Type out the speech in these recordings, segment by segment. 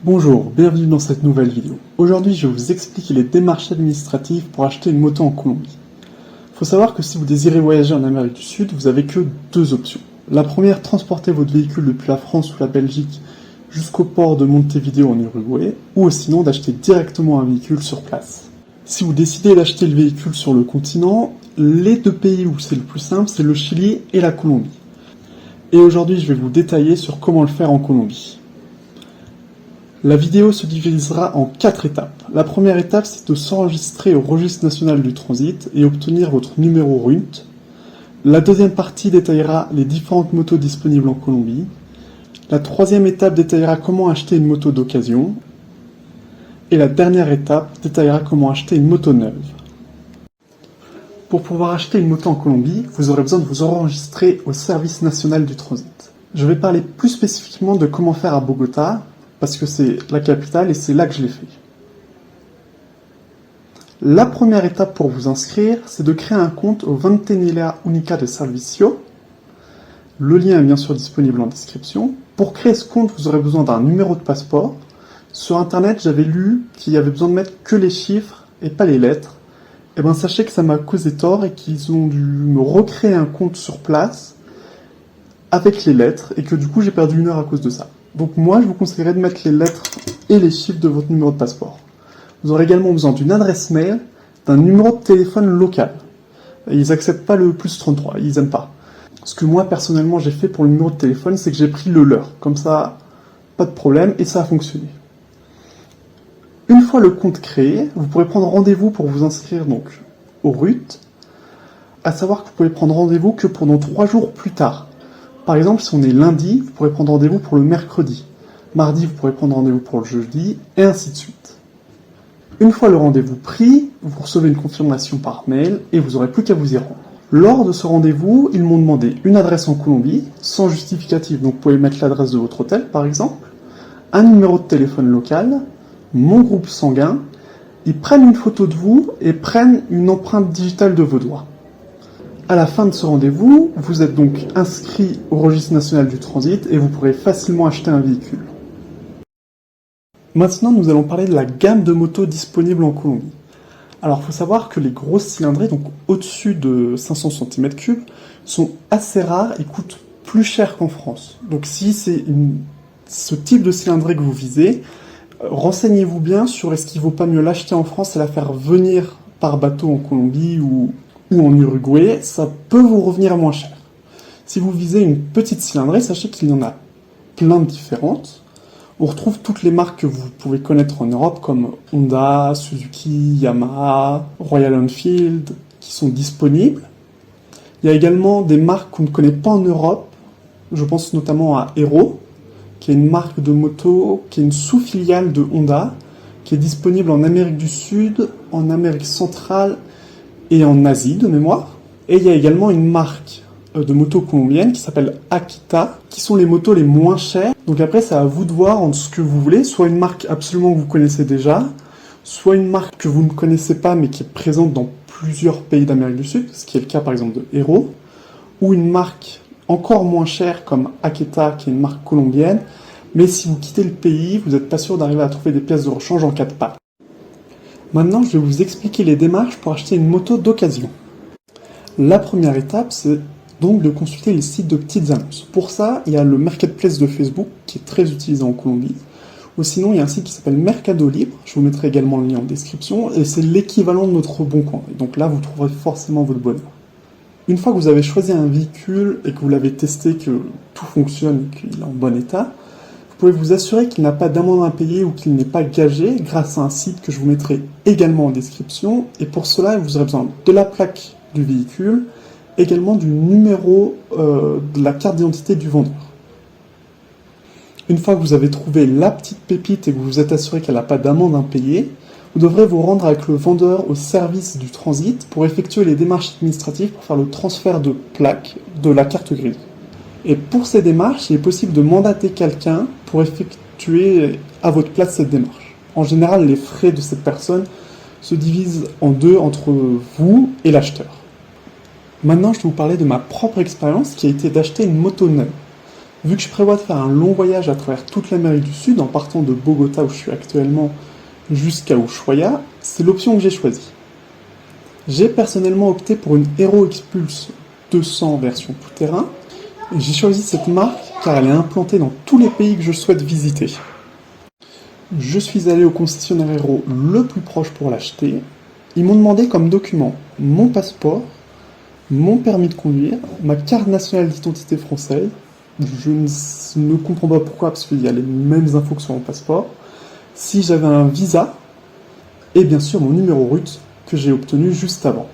Bonjour, bienvenue dans cette nouvelle vidéo. Aujourd'hui, je vais vous expliquer les démarches administratives pour acheter une moto en Colombie. Il faut savoir que si vous désirez voyager en Amérique du Sud, vous avez que deux options. La première, transporter votre véhicule depuis la France ou la Belgique jusqu'au port de Montevideo en Uruguay, ou sinon d'acheter directement un véhicule sur place. Si vous décidez d'acheter le véhicule sur le continent, les deux pays où c'est le plus simple, c'est le Chili et la Colombie. Et aujourd'hui, je vais vous détailler sur comment le faire en Colombie. La vidéo se divisera en 4 étapes. La première étape, c'est de s'enregistrer au registre national du transit et obtenir votre numéro RUNT. La deuxième partie détaillera les différentes motos disponibles en Colombie. La troisième étape détaillera comment acheter une moto d'occasion. Et la dernière étape détaillera comment acheter une moto neuve. Pour pouvoir acheter une moto en Colombie, vous aurez besoin de vous enregistrer au service national du transit. Je vais parler plus spécifiquement de comment faire à Bogota, parce que c'est la capitale et c'est là que je l'ai fait. La première étape pour vous inscrire, c'est de créer un compte au Ventanilla Única de Servicio. Le lien est bien sûr disponible en description. Pour créer ce compte, vous aurez besoin d'un numéro de passeport. Sur internet, j'avais lu qu'il y avait besoin de mettre que les chiffres et pas les lettres. Et bien sachez que ça m'a causé tort et qu'ils ont dû me recréer un compte sur place avec les lettres et que du coup j'ai perdu 1 heure à cause de ça. Donc moi, je vous conseillerais de mettre les lettres et les chiffres de votre numéro de passeport. Vous aurez également besoin d'une adresse mail, d'un numéro de téléphone local. Ils n'acceptent pas le +33, ils n'aiment pas. Ce que moi, personnellement, j'ai fait pour le numéro de téléphone, c'est que j'ai pris le leur. Comme ça, pas de problème, et ça a fonctionné. Une fois le compte créé, vous pourrez prendre rendez-vous pour vous inscrire donc au RUT. À savoir que vous pouvez prendre rendez-vous que pendant 3 jours plus tard. Par exemple, si on est lundi, vous pourrez prendre rendez-vous pour le mercredi. Mardi, vous pourrez prendre rendez-vous pour le jeudi, et ainsi de suite. Une fois le rendez-vous pris, vous recevez une confirmation par mail et vous n'aurez plus qu'à vous y rendre. Lors de ce rendez-vous, ils m'ont demandé une adresse en Colombie, sans justificatif, donc vous pouvez mettre l'adresse de votre hôtel par exemple, un numéro de téléphone local, mon groupe sanguin, ils prennent une photo de vous et prennent une empreinte digitale de vos doigts. À la fin de ce rendez-vous, vous êtes donc inscrit au registre national du transit et vous pourrez facilement acheter un véhicule. Maintenant, nous allons parler de la gamme de motos disponibles en Colombie. Alors, il faut savoir que les grosses cylindrées, donc au-dessus de 500 cm3, sont assez rares et coûtent plus cher qu'en France. Donc si c'est ce type de cylindrée que vous visez, renseignez-vous bien sur est-ce qu'il ne vaut pas mieux l'acheter en France et la faire venir par bateau en Colombie ou en Uruguay, ça peut vous revenir moins cher. Si vous visez une petite cylindrée, sachez qu'il y en a plein de différentes. On retrouve toutes les marques que vous pouvez connaître en Europe, comme Honda, Suzuki, Yamaha, Royal Enfield, qui sont disponibles. Il y a également des marques qu'on ne connaît pas en Europe. Je pense notamment à Hero, qui est une marque de moto, qui est une sous-filiale de Honda, qui est disponible en Amérique du Sud, en Amérique centrale, et en Asie de mémoire. Et il y a également une marque de motos colombienne qui s'appelle Akita, qui sont les motos les moins chères. Donc après, c'est à vous de voir entre ce que vous voulez, soit une marque absolument que vous connaissez déjà, soit une marque que vous ne connaissez pas mais qui est présente dans plusieurs pays d'Amérique du Sud, ce qui est le cas par exemple de Hero, ou une marque encore moins chère comme Akita, qui est une marque colombienne, mais si vous quittez le pays, vous n'êtes pas sûr d'arriver à trouver des pièces de rechange en cas de panne. Maintenant, je vais vous expliquer les démarches pour acheter une moto d'occasion. La première étape, c'est donc de consulter les sites de petites annonces. Pour ça, il y a le Marketplace de Facebook, qui est très utilisé en Colombie. Ou sinon, il y a un site qui s'appelle Mercado Libre, je vous mettrai également le lien en description, et c'est l'équivalent de notre Bon Coin. Et donc là, vous trouverez forcément votre bonheur. Une fois que vous avez choisi un véhicule et que vous l'avez testé, que tout fonctionne et qu'il est en bon état, vous pouvez vous assurer qu'il n'a pas d'amende à payer ou qu'il n'est pas gagé grâce à un site que je vous mettrai également en description. Et pour cela, vous aurez besoin de la plaque du véhicule, également du numéro de la carte d'identité du vendeur. Une fois que vous avez trouvé la petite pépite et que vous vous êtes assuré qu'elle n'a pas d'amende à payer, vous devrez vous rendre avec le vendeur au service du transit pour effectuer les démarches administratives pour faire le transfert de plaque de la carte grise. Et pour ces démarches, il est possible de mandater quelqu'un pour effectuer à votre place cette démarche. En général, les frais de cette personne se divisent en deux entre vous et l'acheteur. Maintenant, je vais vous parler de ma propre expérience qui a été d'acheter une moto neuve. Vu que je prévois de faire un long voyage à travers toute l'Amérique du Sud, en partant de Bogota où je suis actuellement jusqu'à Ushuaia, c'est l'option que j'ai choisie. J'ai personnellement opté pour une Hero Expulse 200 version tout-terrain. J'ai choisi cette marque car elle est implantée dans tous les pays que je souhaite visiter. Je suis allé au concessionnaire Hero le plus proche pour l'acheter. Ils m'ont demandé comme document mon passeport, mon permis de conduire, ma carte nationale d'identité française. Je ne comprends pas pourquoi, parce qu'il y a les mêmes infos que sur mon passeport. Si j'avais un visa, et bien sûr mon numéro RUT que j'ai obtenu juste avant.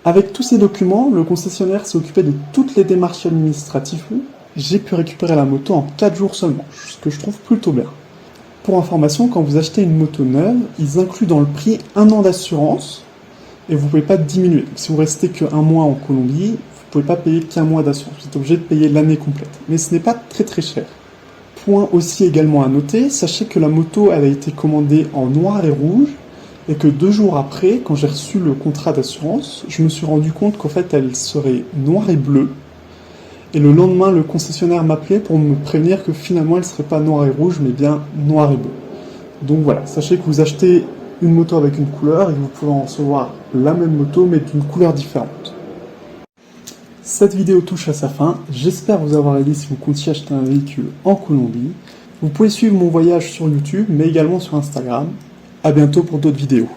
Avec tous ces documents, le concessionnaire s'est occupé de toutes les démarches administratives. J'ai pu récupérer la moto en 4 jours seulement, ce que je trouve plutôt bien. Pour information, quand vous achetez une moto neuve, ils incluent dans le prix 1 an d'assurance et vous ne pouvez pas diminuer. Donc, si vous restez qu'un mois en Colombie, vous ne pouvez pas payer qu'un mois d'assurance. Vous êtes obligé de payer l'année complète. Mais ce n'est pas très très cher. Point aussi également à noter, sachez que la moto elle a été commandée en noir et rouge et que 2 jours après, quand j'ai reçu le contrat d'assurance, je me suis rendu compte qu'en fait elle serait noire et bleue. Et le lendemain, le concessionnaire m'appelait pour me prévenir que finalement elle ne serait pas noire et rouge, mais bien noir et bleu. Donc voilà, sachez que vous achetez une moto avec une couleur et que vous pouvez en recevoir la même moto mais d'une couleur différente. Cette vidéo touche à sa fin, j'espère vous avoir aidé si vous comptiez acheter un véhicule en Colombie. Vous pouvez suivre mon voyage sur YouTube mais également sur Instagram. A bientôt pour d'autres vidéos.